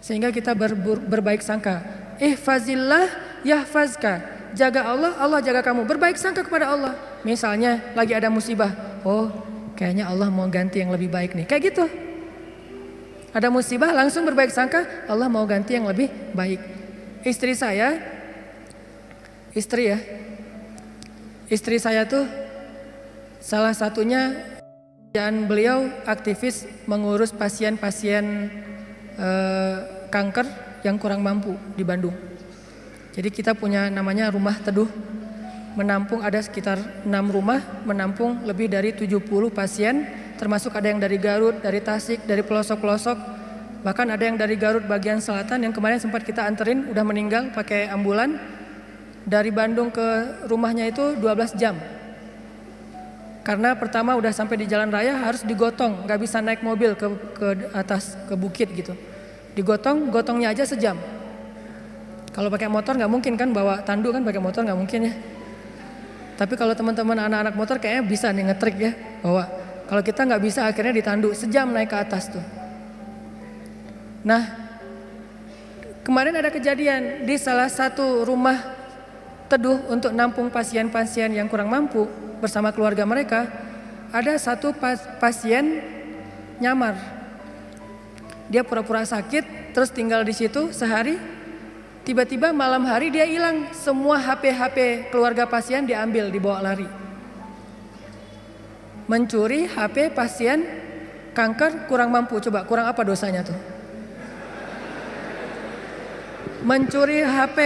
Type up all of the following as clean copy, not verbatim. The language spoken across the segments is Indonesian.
Sehingga kita berbaik sangka. Ihfazillah yahfazka. Jaga Allah, Allah jaga kamu. Berbaik sangka kepada Allah. Misalnya lagi ada musibah. Oh, kayaknya Allah mau ganti yang lebih baik nih. Kayak gitu. Ada musibah langsung berbaik sangka, Allah mau ganti yang lebih baik. Istri saya tuh salah satunya dan beliau aktivis mengurus pasien-pasien kanker yang kurang mampu di Bandung. Jadi kita punya namanya Rumah Teduh, menampung ada sekitar 6 rumah, menampung lebih dari 70 pasien, termasuk ada yang dari Garut, dari Tasik, dari pelosok-pelosok, bahkan ada yang dari Garut bagian selatan yang kemarin sempat kita anterin, udah meninggal pakai ambulan. Dari Bandung ke rumahnya itu 12 jam. Karena pertama udah sampai di jalan raya harus digotong, nggak bisa naik mobil ke atas, ke bukit gitu. Gotongnya aja sejam. Kalau pakai motor nggak mungkin kan, bawa tandu kan, pakai motor nggak mungkin ya. Tapi kalau teman-teman anak-anak motor kayaknya bisa nih ngetrik ya, bahwa kalau kita nggak bisa akhirnya ditandu sejam naik ke atas tuh. Nah, kemarin ada kejadian di salah satu rumah teduh untuk nampung pasien-pasien yang kurang mampu bersama keluarga mereka. Ada satu pasien nyamar. Dia pura-pura sakit, terus tinggal di situ sehari. Tiba-tiba malam hari dia hilang. Semua HP keluarga pasien diambil, dibawa lari. Mencuri HP pasien kanker kurang mampu. Coba kurang apa dosanya tuh? Mencuri HP,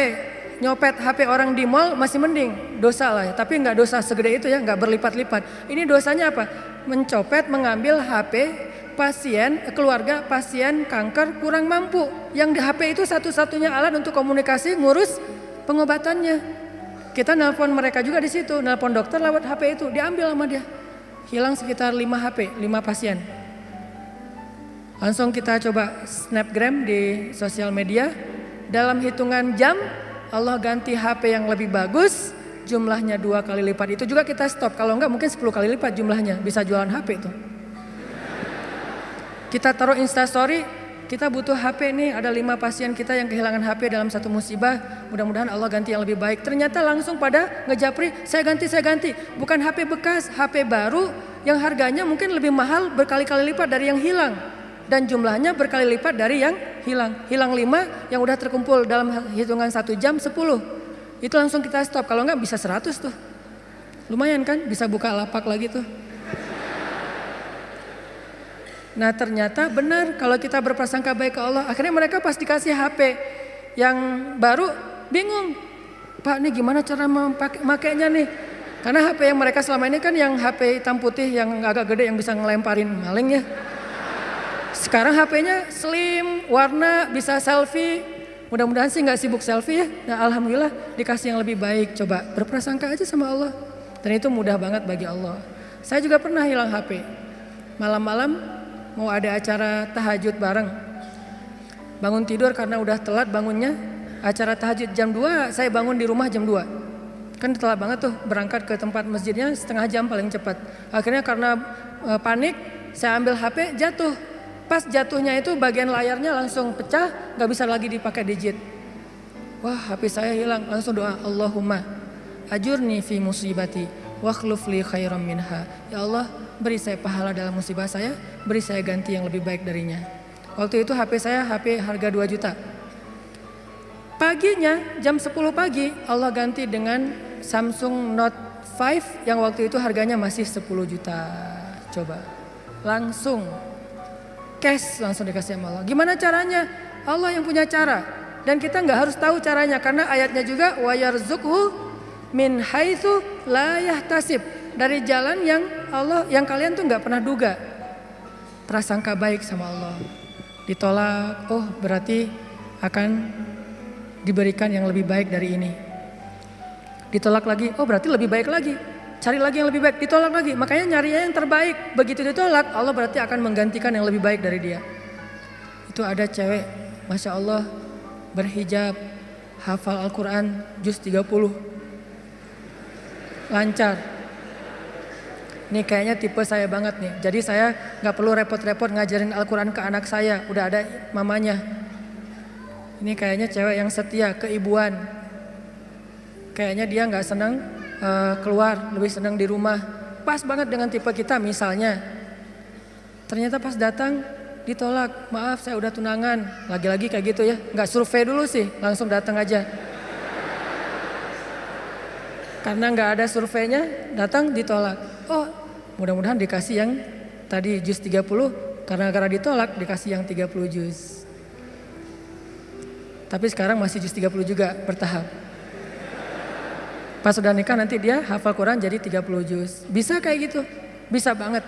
nyopet HP orang di mall masih mending, dosa lah ya. Tapi nggak dosa segede itu ya, nggak berlipat-lipat. Ini dosanya apa? Mencopet, mengambil HP keluarga pasien kanker kurang mampu. Yang di HP itu satu-satunya alat untuk komunikasi, ngurus pengobatannya. Kita nelpon mereka juga di situ, nelpon dokter lewat HP itu, diambil sama dia. Hilang sekitar 5 HP, 5 pasien. Langsung kita coba snapgram di sosial media. Dalam hitungan jam Allah ganti HP yang lebih bagus, jumlahnya 2 kali lipat. Itu juga kita stop, kalau enggak mungkin 10 kali lipat jumlahnya, bisa jualan HP itu. Kita taruh Instastory, kita butuh HP nih, ada 5 pasien kita yang kehilangan HP dalam satu musibah, mudah-mudahan Allah ganti yang lebih baik. Ternyata langsung pada ngejapri, saya ganti. Bukan HP bekas, HP baru yang harganya mungkin lebih mahal berkali-kali lipat dari yang hilang. Dan jumlahnya berkali lipat dari yang hilang. Hilang 5, yang udah terkumpul dalam hitungan 1 jam 10. Itu langsung kita stop, kalau enggak bisa 100 tuh. Lumayan kan, bisa buka lapak lagi tuh. Nah ternyata benar kalau kita berprasangka baik ke Allah. Akhirnya mereka pas dikasih HP yang baru bingung. Pak nih gimana cara memakainya nih. Karena HP yang mereka selama ini kan yang HP hitam putih yang agak gede yang bisa ngelemparin maling ya. Sekarang HP-nya slim, warna, bisa selfie. Mudah-mudahan sih gak sibuk selfie ya. Nah alhamdulillah dikasih yang lebih baik. Coba berprasangka aja sama Allah. Dan itu mudah banget bagi Allah. Saya juga pernah hilang HP. Malam-malam mau ada acara tahajud bareng. Bangun tidur karena udah telat bangunnya. Acara tahajud jam 2, saya bangun di rumah jam 2. Kan telat banget tuh, berangkat ke tempat masjidnya setengah jam paling cepat. Akhirnya karena panik, saya ambil HP, jatuh. Pas jatuhnya itu bagian layarnya langsung pecah, gak bisa lagi dipakai digit. Wah HP saya hilang, langsung doa, Allahumma ajurni fi musibati wa akhluf li khairam minha. Ya Allah, beri saya pahala dalam musibah saya, beri saya ganti yang lebih baik darinya. Waktu itu HP saya HP harga 2 juta. Paginya jam 10 pagi Allah ganti dengan Samsung Note 5 yang waktu itu harganya masih 10 juta. Coba langsung cash langsung dikasih sama Allah. Gimana caranya? Allah yang punya cara. Dan kita nggak harus tahu caranya karena ayatnya juga wa yarzuqhu min haitsu la yahtasib. Dari jalan yang Allah yang kalian tuh nggak pernah duga. Prasangka baik sama Allah. Ditolak, oh berarti akan diberikan yang lebih baik dari ini. Ditolak lagi, oh berarti lebih baik lagi. Cari lagi yang lebih baik, ditolak lagi. Makanya nyarinya yang terbaik. Begitu ditolak, Allah berarti akan menggantikan yang lebih baik dari dia. Itu ada cewek, Masya Allah, berhijab, hafal Al-Quran, juz 30. Lancar. Nih kayaknya tipe saya banget nih. Jadi saya gak perlu repot-repot ngajarin Al-Quran ke anak saya. Udah ada mamanya. Ini kayaknya cewek yang setia, keibuan. Kayaknya dia nggak senang keluar, lebih senang di rumah. Pas banget dengan tipe kita misalnya. Ternyata pas datang ditolak, maaf saya udah tunangan. Lagi-lagi kayak gitu ya, nggak survei dulu sih, langsung datang aja. Karena nggak ada surveinya, datang ditolak. Oh, mudah-mudahan dikasih yang tadi juz 30, karena ditolak dikasih yang 30 juz. Tapi sekarang masih juz 30 juga bertahap. Pas sudah nikah nanti dia hafal Quran jadi 30 juz. Bisa kayak gitu, bisa banget.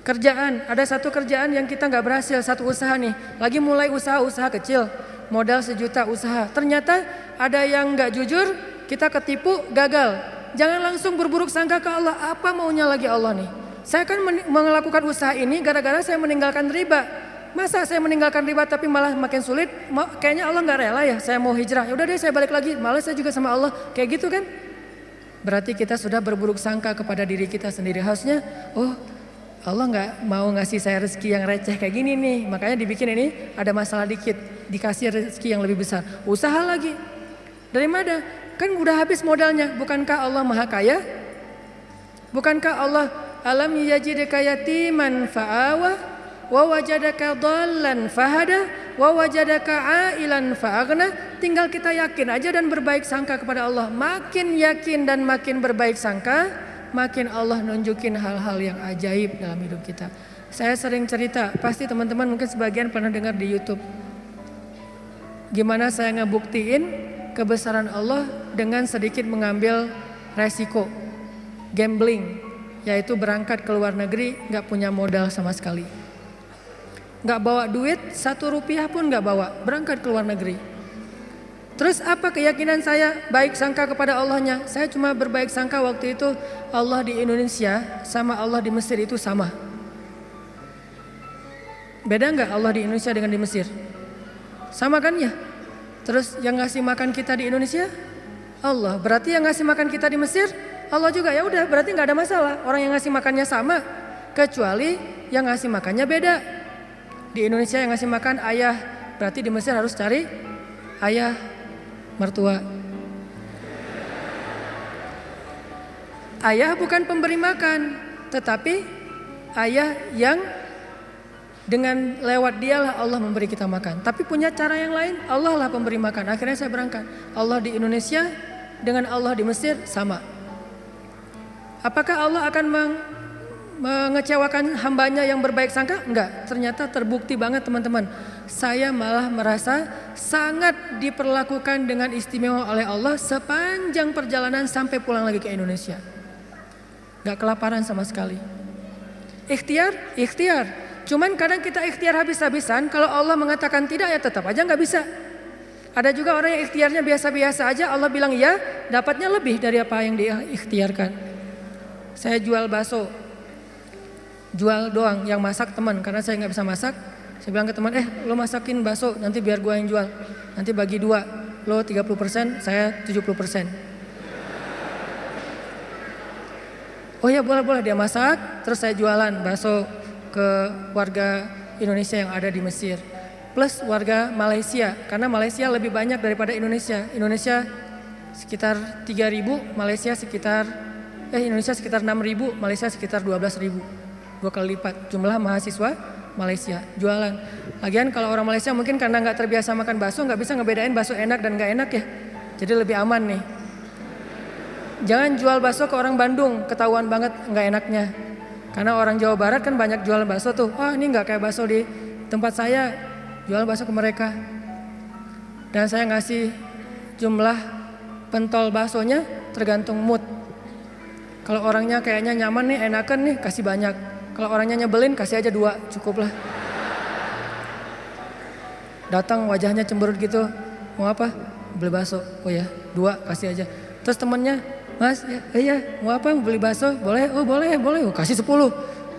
Kerjaan, ada satu kerjaan yang kita nggak berhasil, satu usaha nih. Lagi mulai usaha kecil, modal 1 juta usaha. Ternyata ada yang nggak jujur, kita ketipu, gagal. Jangan langsung berburuk sangka ke Allah. Apa maunya lagi Allah nih? Saya kan melakukan usaha ini gara-gara saya meninggalkan riba. Masa saya meninggalkan riba tapi malah makin sulit? Kayaknya Allah nggak rela ya. Saya mau hijrah. Ya udah deh saya balik lagi. Malah saya juga sama Allah. Kayak gitu kan? Berarti kita sudah berburuk sangka kepada diri kita sendiri. Harusnya, oh Allah nggak mau ngasih saya rezeki yang receh kayak gini nih. Makanya dibikin ini ada masalah dikit. Dikasih rezeki yang lebih besar. Usaha lagi. Dari mana? Kan udah habis modalnya. Bukankah Allah maha kaya? Bukankah Allah alam yajidka yatiman fa'awa wa wajadaka dhallan fahada wa wajadaka ailan fa'aghna. Tinggal kita yakin aja dan berbaik sangka kepada Allah. Makin yakin dan makin berbaik sangka, makin Allah nunjukin hal-hal yang ajaib dalam hidup kita. Saya sering cerita, pasti teman-teman mungkin sebagian pernah dengar di YouTube. Gimana saya ngebuktiin kebesaran Allah dengan sedikit mengambil resiko gambling, yaitu berangkat ke luar negeri gak punya modal sama sekali, gak bawa duit 1 rupiah pun gak bawa, berangkat ke luar negeri. Terus apa keyakinan saya? Baik sangka kepada Allahnya. Saya cuma berbaik sangka waktu itu Allah di Indonesia sama Allah di Mesir itu sama. Beda gak Allah di Indonesia dengan di Mesir? Sama kan ya? Terus yang ngasih makan kita di Indonesia Allah, berarti yang ngasih makan kita di Mesir Allah juga. Ya udah, berarti nggak ada masalah. Orang yang ngasih makannya sama, kecuali yang ngasih makannya beda. Di Indonesia yang ngasih makan ayah, berarti di Mesir harus cari ayah mertua. Ayah bukan pemberi makan, tetapi ayah yang dengan lewat dialah Allah memberi kita makan. Tapi punya cara yang lain, Allah lah pemberi makan. Akhirnya saya berangkat. Allah di Indonesia dengan Allah di Mesir sama. Apakah Allah akan mengecewakan hambanya yang berbaik sangka? Enggak. Ternyata terbukti banget teman-teman. Saya malah merasa sangat diperlakukan dengan istimewa oleh Allah sepanjang perjalanan sampai pulang lagi ke Indonesia. Enggak kelaparan sama sekali. Ikhtiar. Cuman kadang kita ikhtiar habis-habisan, kalau Allah mengatakan tidak ya tetap aja nggak bisa. Ada juga orang yang ikhtiarnya biasa-biasa aja, Allah bilang ya, dapatnya lebih dari apa yang dia ikhtiarkan. Saya jual bakso, jual doang, yang masak teman, karena saya nggak bisa masak. Saya bilang ke teman, lo masakin bakso, nanti biar gua yang jual. Nanti bagi 2, lo 30%, saya 70%. Oh ya boleh, dia masak, terus saya jualan bakso ke warga Indonesia yang ada di Mesir plus warga Malaysia, karena Malaysia lebih banyak daripada Indonesia. Indonesia sekitar 3.000, Malaysia sekitar Indonesia sekitar 6.000, Malaysia sekitar 12.000, 2 kali lipat jumlah mahasiswa Malaysia. Jualan lagian kalau orang Malaysia mungkin karena nggak terbiasa makan bakso nggak bisa ngebedain bakso enak dan nggak enak ya, jadi lebih aman nih. Jangan jual bakso ke orang Bandung, ketahuan banget nggak enaknya. Karena orang Jawa Barat kan banyak jual bakso tuh. Ini nggak kayak bakso di tempat saya, jual bakso ke mereka. Dan saya ngasih jumlah pentol baksonya tergantung mood. Kalau orangnya kayaknya nyaman nih, enakan nih, kasih banyak. Kalau orangnya nyebelin, kasih aja 2, cukup lah. Datang wajahnya cemberut gitu, mau apa? Beli bakso. Oh ya, 2 kasih aja. Terus temennya, Mas, iya, mau apa? Mau beli bakso? Boleh? Oh boleh. Oh, kasih 10.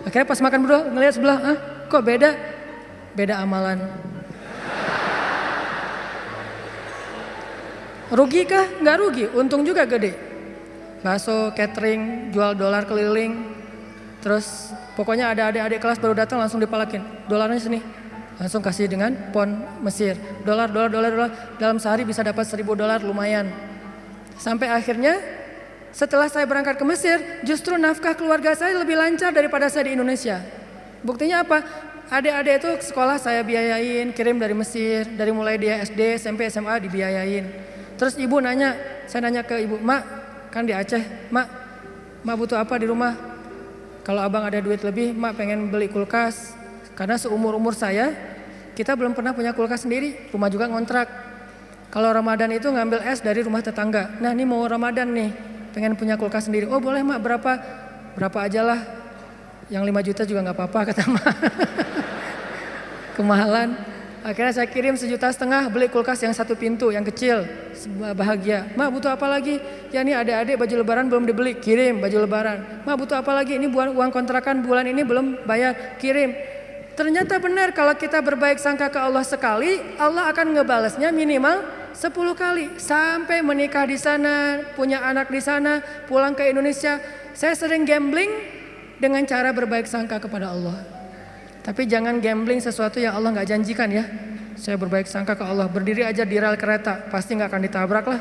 Akhirnya pas makan berdua ngelihat sebelah, kok beda? Beda amalan. Rugi kah? Nggak rugi, untung juga gede. Bakso, catering, jual dolar keliling. Terus pokoknya ada adik-adik kelas baru datang langsung dipalakin. Dolarnya sini. Langsung kasih dengan pon Mesir. Dolar. Dalam sehari bisa dapat $1.000 lumayan. Sampai akhirnya setelah saya berangkat ke Mesir, justru nafkah keluarga saya lebih lancar daripada saya di Indonesia. Buktinya apa? Adik-adik itu sekolah saya biayain, kirim dari Mesir, dari mulai dia SD, SMP, SMA dibiayain. Terus ibu nanya, saya nanya ke ibu, "Mak, kan di Aceh, Mak butuh apa di rumah? Kalau abang ada duit lebih, Mak pengen beli kulkas." Karena seumur-umur saya, kita belum pernah punya kulkas sendiri, rumah juga ngontrak. Kalau Ramadan itu ngambil es dari rumah tetangga. Nah ini mau Ramadan nih, pengen punya kulkas sendiri. Oh boleh Mak, berapa aja lah. Yang 5 juta juga gak apa-apa kata Mak. Kemahalan. Akhirnya saya kirim 1,5 juta beli kulkas yang 1 pintu, yang kecil. Bahagia. Mak butuh apa lagi? Ya ini adik-adik baju lebaran belum dibeli, kirim baju lebaran. Mak butuh apa lagi? Ini uang kontrakan bulan ini belum bayar, kirim. Ternyata benar kalau kita berbaik sangka ke Allah sekali, Allah akan ngebalesnya minimal 10 kali. Sampai menikah di sana, punya anak di sana, pulang ke Indonesia. Saya sering gambling dengan cara berbaik sangka kepada Allah. Tapi jangan gambling sesuatu yang Allah gak janjikan ya. Saya berbaik sangka ke Allah, berdiri aja di rel kereta, pasti gak akan ditabrak lah.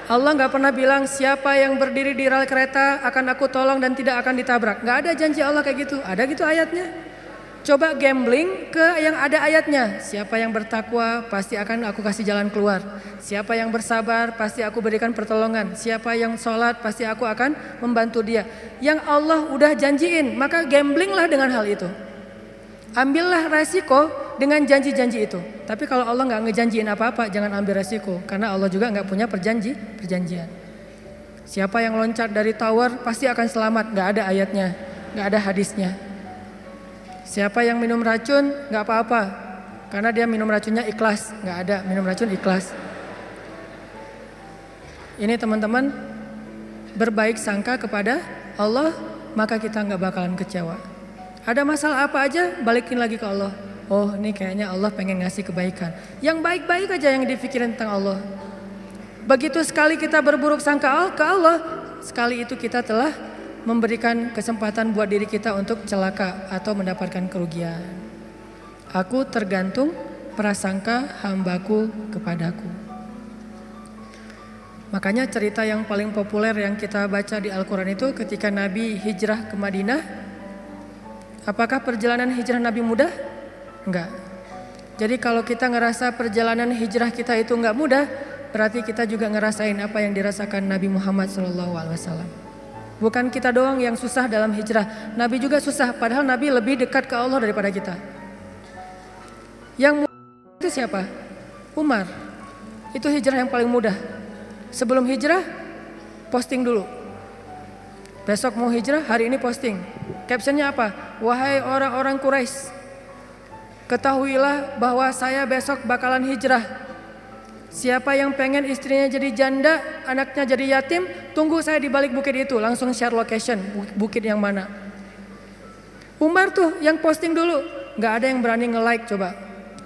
Allah gak pernah bilang siapa yang berdiri di rel kereta akan aku tolong dan tidak akan ditabrak. Gak ada janji Allah kayak gitu. Ada gitu ayatnya. Coba gambling ke yang ada ayatnya. Siapa yang bertakwa pasti akan aku kasih jalan keluar. Siapa yang bersabar pasti aku berikan pertolongan. Siapa yang sholat pasti aku akan membantu dia. Yang Allah udah janjiin, maka gamblinglah dengan hal itu. Ambillah resiko dengan janji-janji itu. Tapi kalau Allah gak ngejanjiin apa-apa, jangan ambil resiko. Karena Allah juga gak punya perjanjian. Siapa yang loncat dari tower pasti akan selamat. Gak ada ayatnya, gak ada hadisnya. Siapa yang minum racun gak apa-apa. Karena dia minum racunnya ikhlas. Gak ada minum racun ikhlas. Ini teman-teman, berbaik sangka kepada Allah, maka kita gak bakalan kecewa. Ada masalah apa aja, balikin lagi ke Allah. Oh ini kayaknya Allah pengen ngasih kebaikan. Yang baik-baik aja yang dipikirin tentang Allah. Begitu sekali kita berburuk sangka ke Allah, sekali itu kita telah memberikan kesempatan buat diri kita untuk celaka atau mendapatkan kerugian. Aku tergantung prasangka hambaku kepadaku. Makanya cerita yang paling populer yang kita baca di Al-Quran itu ketika Nabi hijrah ke Madinah. Apakah perjalanan hijrah Nabi mudah? Enggak. Jadi kalau kita ngerasa perjalanan hijrah kita itu enggak mudah, berarti kita juga ngerasain apa yang dirasakan Nabi Muhammad SAW. Bukan kita doang yang susah dalam hijrah, Nabi juga susah. Padahal Nabi lebih dekat ke Allah daripada kita. Yang mudah itu siapa? Umar. Itu hijrah yang paling mudah. Sebelum hijrah, posting dulu. Besok mau hijrah, hari ini posting. Captionnya apa? Wahai orang-orang Quraisy, ketahuilah bahwa saya besok bakalan hijrah. Siapa yang pengen istrinya jadi janda, anaknya jadi yatim, tunggu saya di balik bukit itu. Langsung share location, bukit yang mana. Umar tuh yang posting dulu. Gak ada yang berani nge-like coba.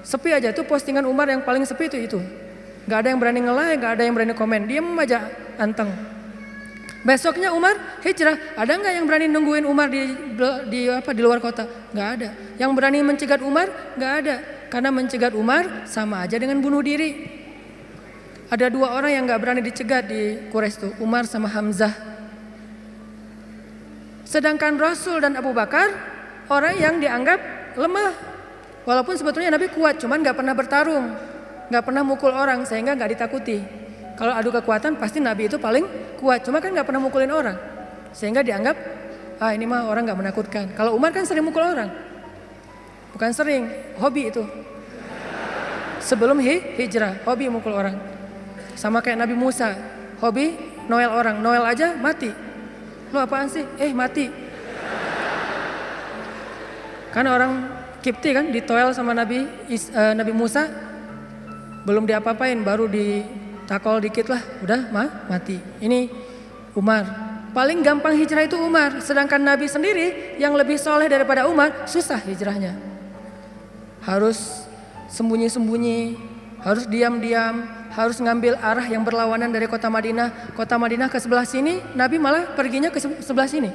Sepi aja tuh postingan Umar yang paling sepi itu. Gak ada yang berani nge-like, gak ada yang berani komen. Diem aja, anteng. Besoknya Umar hijrah, ada nggak yang berani nungguin Umar di luar kota? Nggak ada. Yang berani mencegat Umar? Nggak ada. Karena mencegat Umar sama aja dengan bunuh diri. Ada 2 orang yang nggak berani dicegat di Quraisy tuh, Umar sama Hamzah. Sedangkan Rasul dan Abu Bakar orang yang dianggap lemah. Walaupun sebetulnya Nabi kuat, cuman nggak pernah bertarung, nggak pernah mukul orang sehingga nggak ditakuti. Kalau adu kekuatan pasti Nabi itu paling kuat, cuma kan gak pernah mukulin orang. Sehingga dianggap, ini mah orang gak menakutkan. Kalau Umar kan sering mukul orang. Bukan sering, hobi itu. Sebelum hijrah, hobi mukul orang. Sama kayak Nabi Musa, hobi noel orang. Noel aja mati. Lo apaan sih? Mati. Kan orang Kipti kan ditoel sama Nabi Musa. Belum diapa-apain, baru takol dikit lah, udah mati. Ini Umar. Paling gampang hijrah itu Umar. Sedangkan Nabi sendiri yang lebih soleh daripada Umar, susah hijrahnya. Harus sembunyi-sembunyi, harus diam-diam, harus ngambil arah yang berlawanan dari kota Madinah. Kota Madinah ke sebelah sini, Nabi malah perginya ke sebelah sini.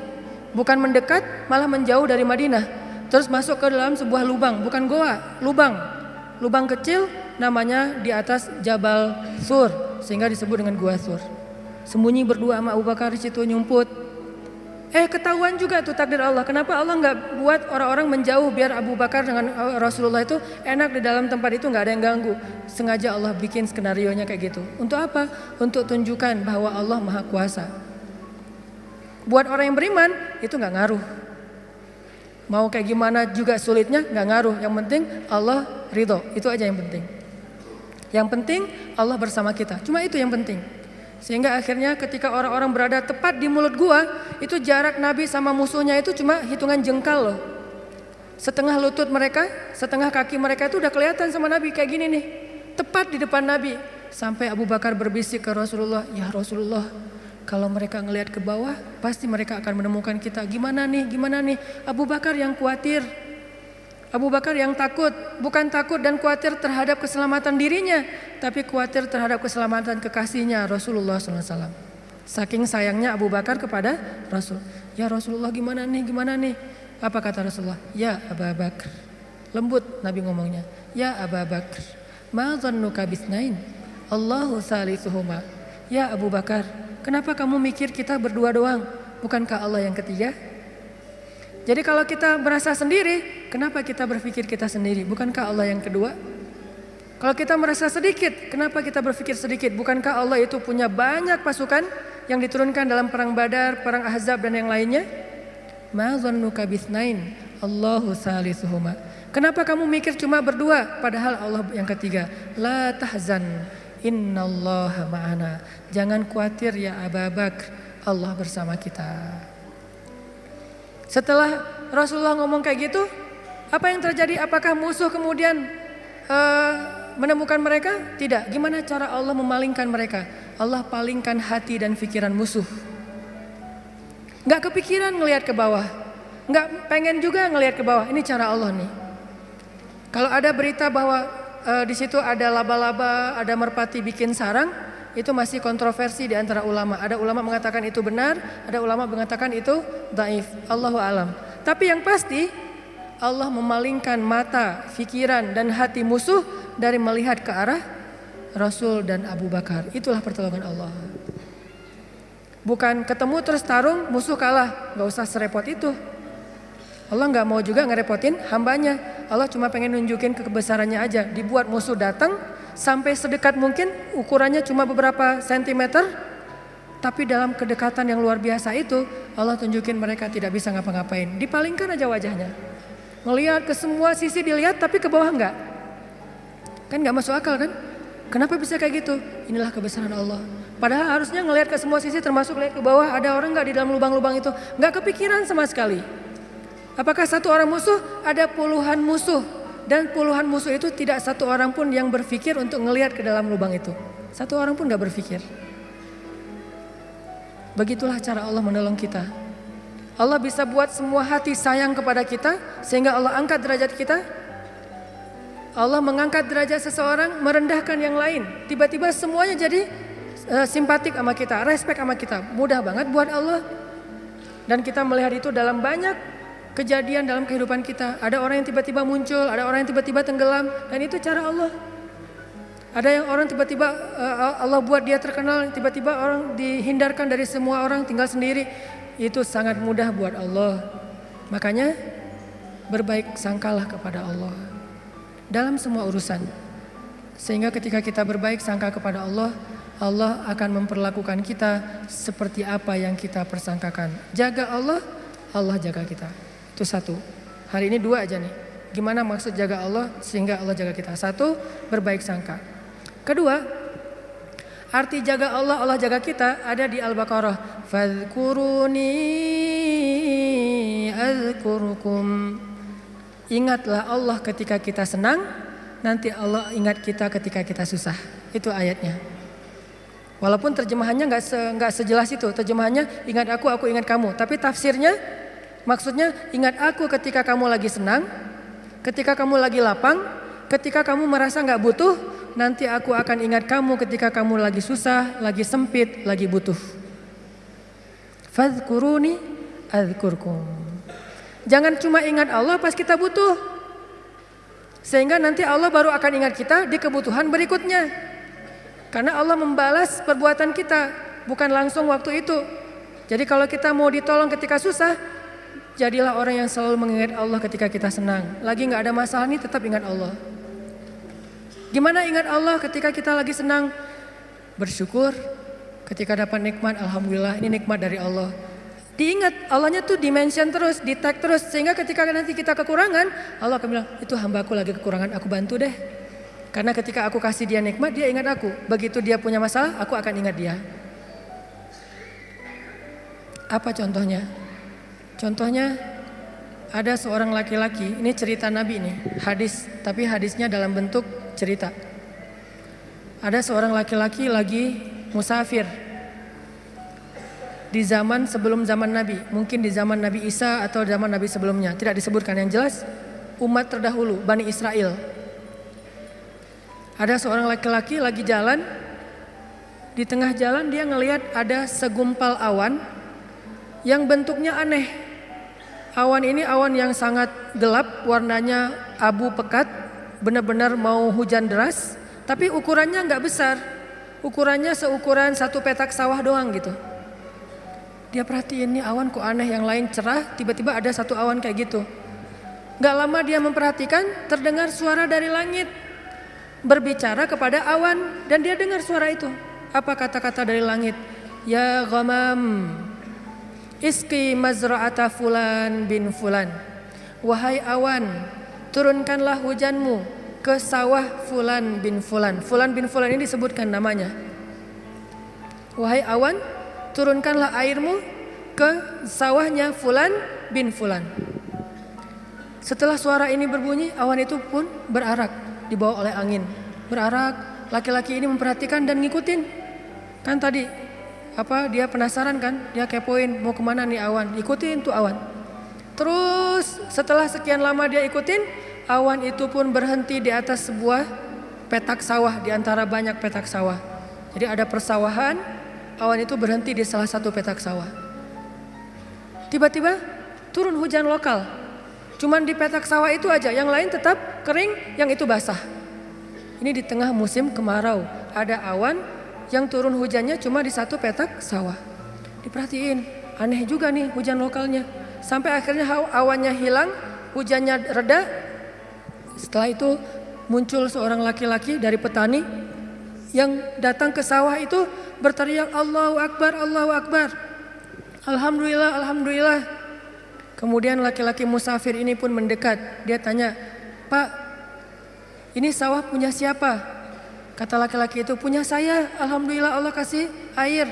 Bukan mendekat, malah menjauh dari Madinah. terus masuk ke dalam sebuah lubang, bukan goa, lubang kecil namanya di atas Jabal Sur, sehingga disebut dengan Gua Sur. Sembunyi berdua sama Abu Bakar di situ nyumput. Ketahuan juga tuh takdir Allah. Kenapa Allah nggak buat orang-orang menjauh biar Abu Bakar dengan Rasulullah itu enak di dalam tempat itu, nggak ada yang ganggu. Sengaja Allah bikin skenarionya kayak gitu. Untuk apa? Untuk tunjukkan bahwa Allah Maha Kuasa. Buat orang yang beriman itu nggak ngaruh. Mau kayak gimana juga sulitnya nggak ngaruh. Yang penting Allah ridho. Itu aja yang penting. Yang penting Allah bersama kita. Cuma itu yang penting. Sehingga akhirnya ketika orang-orang berada tepat di mulut gua, itu jarak Nabi sama musuhnya itu cuma hitungan jengkal loh. Setengah lutut mereka, setengah kaki mereka itu udah kelihatan sama Nabi kayak gini nih. Tepat di depan Nabi. Sampai Abu Bakar berbisik ke Rasulullah, "Ya Rasulullah, kalau mereka ngelihat ke bawah, pasti mereka akan menemukan kita. Gimana nih? Abu Bakar yang khawatir. Abu Bakar yang takut, bukan takut dan khawatir terhadap keselamatan dirinya, tapi khawatir terhadap keselamatan kekasihnya Rasulullah SAW. Saking sayangnya Abu Bakar kepada Rasul. "Ya Rasulullah, gimana nih? Apa kata Rasulullah? "Ya Abu Bakar." Lembut Nabi ngomongnya. "Ya Abu Bakar, ma dhannuka bisnain? Allahu salisuhuma." Ya Abu Bakar, kenapa kamu mikir kita berdua doang? Bukankah Allah yang ketiga? Jadi kalau kita merasa sendiri, kenapa kita berpikir kita sendiri? Bukankah Allah yang kedua? Kalau kita merasa sedikit, kenapa kita berpikir sedikit? Bukankah Allah itu punya banyak pasukan yang diturunkan dalam perang Badar, perang Ahzab dan yang lainnya? Ma dhannuka bisnain? Allahu salisuhuma. Kenapa kamu mikir cuma berdua padahal Allah yang ketiga? La tahzan, innallaha ma'ana. Jangan khawatir ya Abu Bakar, Allah bersama kita. Setelah Rasulullah ngomong kayak gitu, apa yang terjadi? Apakah musuh kemudian menemukan mereka? Tidak. Gimana cara Allah memalingkan mereka? Allah palingkan hati dan pikiran musuh. Gak kepikiran ngelihat ke bawah, gak pengen juga ngelihat ke bawah. Ini cara Allah nih. Kalau ada berita bahwa di situ ada laba-laba, ada merpati bikin sarang, itu masih kontroversi di antara ulama. Ada ulama mengatakan itu benar, ada ulama mengatakan itu dhaif. Allahu alam. Tapi yang pasti Allah memalingkan mata, pikiran dan hati musuh dari melihat ke arah Rasul dan Abu Bakar. Itulah pertolongan Allah. Bukan ketemu terus tarung, musuh kalah. Gak usah serepot itu. Allah gak mau juga ngerepotin hambanya. Allah cuma pengen nunjukin kebesarannya aja. Dibuat musuh datang sampai sedekat mungkin, ukurannya cuma beberapa sentimeter, tapi dalam kedekatan yang luar biasa itu Allah tunjukin mereka tidak bisa ngapa-ngapain. Dipalingkan aja wajahnya, ngelihat ke semua sisi dilihat, tapi ke bawah enggak. Kan gak masuk akal kan? Kenapa bisa kayak gitu? Inilah kebesaran Allah. Padahal harusnya ngelihat ke semua sisi, termasuk lihat ke bawah, ada orang gak di dalam lubang-lubang itu. Gak kepikiran sama sekali. Apakah satu orang musuh? Ada puluhan musuh. Dan puluhan musuh itu tidak satu orang pun yang berpikir untuk ngelihat ke dalam lubang itu. Satu orang pun gak berpikir. Begitulah cara Allah menolong kita. Allah bisa buat semua hati sayang kepada kita, sehingga Allah angkat derajat kita. Allah mengangkat derajat seseorang, merendahkan yang lain. Tiba-tiba semuanya jadi simpatik sama kita, respect sama kita. Mudah banget buat Allah. Dan kita melihat itu dalam banyak kejadian dalam kehidupan kita. Ada orang yang tiba-tiba muncul, ada orang yang tiba-tiba tenggelam, dan itu cara Allah. Ada yang orang tiba-tiba Allah buat dia terkenal, tiba-tiba orang dihindarkan dari semua orang, tinggal sendiri. Itu sangat mudah buat Allah. Makanya berbaik sangkalah kepada Allah dalam semua urusan. Sehingga ketika kita berbaik sangka kepada Allah, Allah akan memperlakukan kita seperti apa yang kita persangkakan. Jaga Allah, Allah jaga kita. Itu satu. Hari ini dua aja nih. Gimana maksud jaga Allah sehingga Allah jaga kita? Satu, berbaik sangka. Kedua, arti jaga Allah, Allah jaga kita ada di Al-Baqarah. Fadhkuruni azkurukum. Ingatlah Allah ketika kita senang, nanti Allah ingat kita ketika kita susah. Itu ayatnya. Walaupun terjemahannya nggak sejelas itu. Terjemahannya ingat aku ingat kamu. Tapi tafsirnya maksudnya ingat aku ketika kamu lagi senang, ketika kamu lagi lapang, ketika kamu merasa gak butuh, nanti aku akan ingat kamu ketika kamu lagi susah, lagi sempit, lagi butuh. Fadhkuruni adzkurkum. Jangan cuma ingat Allah pas kita butuh. Sehingga nanti Allah baru akan ingat kita di kebutuhan berikutnya. Karena Allah membalas perbuatan kita, bukan langsung waktu itu. Jadi kalau kita mau ditolong ketika susah, jadilah orang yang selalu mengingat Allah ketika kita senang. Lagi gak ada masalah nih, tetap ingat Allah. Gimana ingat Allah ketika kita lagi senang? Bersyukur. Ketika dapat nikmat, alhamdulillah ini nikmat dari Allah. Diingat, Allahnya tuh dimention terus, di tag terus. Sehingga ketika nanti kita kekurangan, Allah akan bilang, itu hambaku lagi kekurangan, aku bantu deh. Karena ketika aku kasih dia nikmat, dia ingat aku. Begitu dia punya masalah, aku akan ingat dia. Apa contohnya? Contohnya ada seorang laki-laki, ini cerita Nabi nih, hadis, tapi hadisnya dalam bentuk cerita. Ada seorang laki-laki lagi musafir di zaman sebelum zaman Nabi, mungkin di zaman Nabi Isa atau zaman Nabi sebelumnya, tidak disebutkan. Yang jelas umat terdahulu, Bani Israel. Ada seorang laki-laki lagi jalan, di tengah jalan dia ngelihat ada segumpal awan yang bentuknya aneh. Awan ini awan yang sangat gelap, warnanya abu pekat, benar-benar mau hujan deras, tapi ukurannya nggak besar, ukurannya seukuran satu petak sawah doang gitu. Dia perhatiin nih awan kok aneh, yang lain cerah, tiba-tiba ada satu awan kayak gitu. Gak lama dia memperhatikan, terdengar suara dari langit berbicara kepada awan, dan dia dengar suara itu. Apa kata-kata dari langit? Ya ghamam, iski mazra'ata fulan bin fulan. Wahai awan, turunkanlah hujanmu ke sawah fulan bin fulan. Fulan bin fulan ini disebutkan namanya. Wahai awan, turunkanlah airmu ke sawahnya fulan bin fulan. Setelah suara ini berbunyi, awan itu pun berarak, dibawa oleh angin. Berarak, laki-laki ini memperhatikan dan ngikutin. Kan tadi dia penasaran kan, dia kepoin mau kemana nih awan, ikutin tuh awan. Terus setelah sekian lama dia ikutin, awan itu pun berhenti di atas sebuah petak sawah, di antara banyak petak sawah. Jadi ada persawahan, awan itu berhenti di salah satu petak sawah. Tiba-tiba turun hujan lokal. Cuman di petak sawah itu aja, yang lain tetap kering, yang itu basah. Ini di tengah musim kemarau, ada awan yang turun hujannya cuma di satu petak sawah. Diperhatiin, aneh juga nih hujan lokalnya. Sampai akhirnya awannya hilang, hujannya reda. Setelah itu muncul seorang laki-laki dari petani yang datang ke sawah itu berteriak, Allahu Akbar, Allahu Akbar. Alhamdulillah, Alhamdulillah. Kemudian laki-laki musafir ini pun mendekat. Dia tanya, Pak, ini sawah punya siapa? Kata laki-laki itu, punya saya, alhamdulillah Allah kasih air.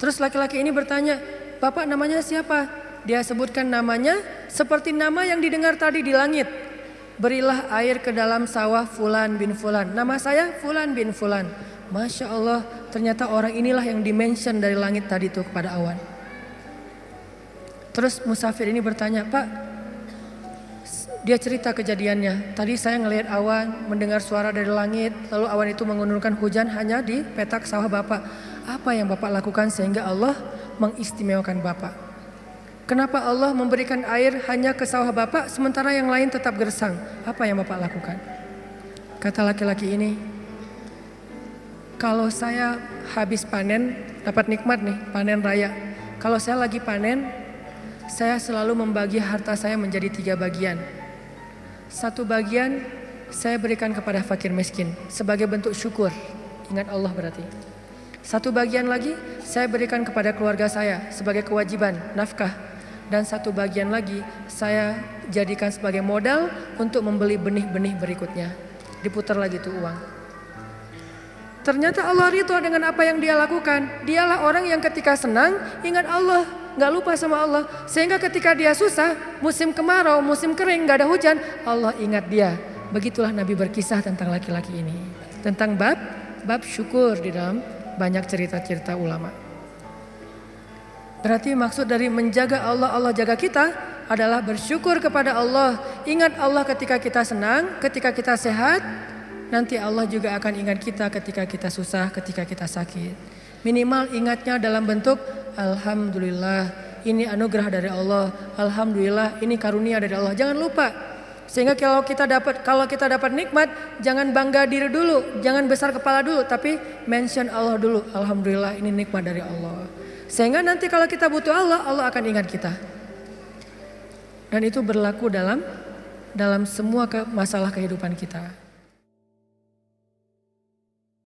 Terus laki-laki ini bertanya, Bapak namanya siapa? Dia sebutkan namanya seperti nama yang didengar tadi di langit. Berilah air ke dalam sawah fulan bin fulan. Nama saya fulan bin fulan. Masya Allah, ternyata orang inilah yang dimention dari langit tadi itu kepada awan. Terus musafir ini bertanya, Pak, dia cerita kejadiannya. Tadi saya ngelihat awan, mendengar suara dari langit, lalu awan itu menurunkan hujan hanya di petak sawah Bapak. Apa yang Bapak lakukan sehingga Allah mengistimewakan Bapak? Kenapa Allah memberikan air hanya ke sawah Bapak sementara yang lain tetap gersang? Apa yang Bapak lakukan? Kata laki-laki ini, kalau saya habis panen, dapat nikmat nih, panen raya. Kalau saya lagi panen, saya selalu membagi harta saya menjadi 3 bagian. 1 bagian saya berikan kepada fakir miskin sebagai bentuk syukur. Ingat Allah berarti. 1 bagian lagi saya berikan kepada keluarga saya sebagai kewajiban, nafkah. Dan 1 bagian lagi saya jadikan sebagai modal untuk membeli benih-benih berikutnya. Diputar lagi tuh uang. Ternyata Allah ridho dengan apa yang dia lakukan. Dialah orang yang ketika senang ingat Allah, gak lupa sama Allah. Sehingga ketika dia susah, musim kemarau, musim kering, gak ada hujan, Allah ingat dia. Begitulah Nabi berkisah tentang laki-laki ini. Tentang bab syukur di dalam banyak cerita-cerita ulama. Berarti maksud dari menjaga Allah, Allah jaga kita adalah bersyukur kepada Allah. Ingat Allah ketika kita senang, ketika kita sehat. Nanti Allah juga akan ingat kita ketika kita susah, ketika kita sakit. Minimal ingatnya dalam bentuk Alhamdulillah, ini anugerah dari Allah, alhamdulillah ini karunia dari Allah. Jangan lupa. Sehingga kalau kita dapat nikmat, jangan bangga diri dulu, jangan besar kepala dulu, tapi mention Allah dulu. Alhamdulillah ini nikmat dari Allah. Sehingga nanti kalau kita butuh Allah, Allah akan ingat kita. Dan itu berlaku dalam semua masalah kehidupan kita.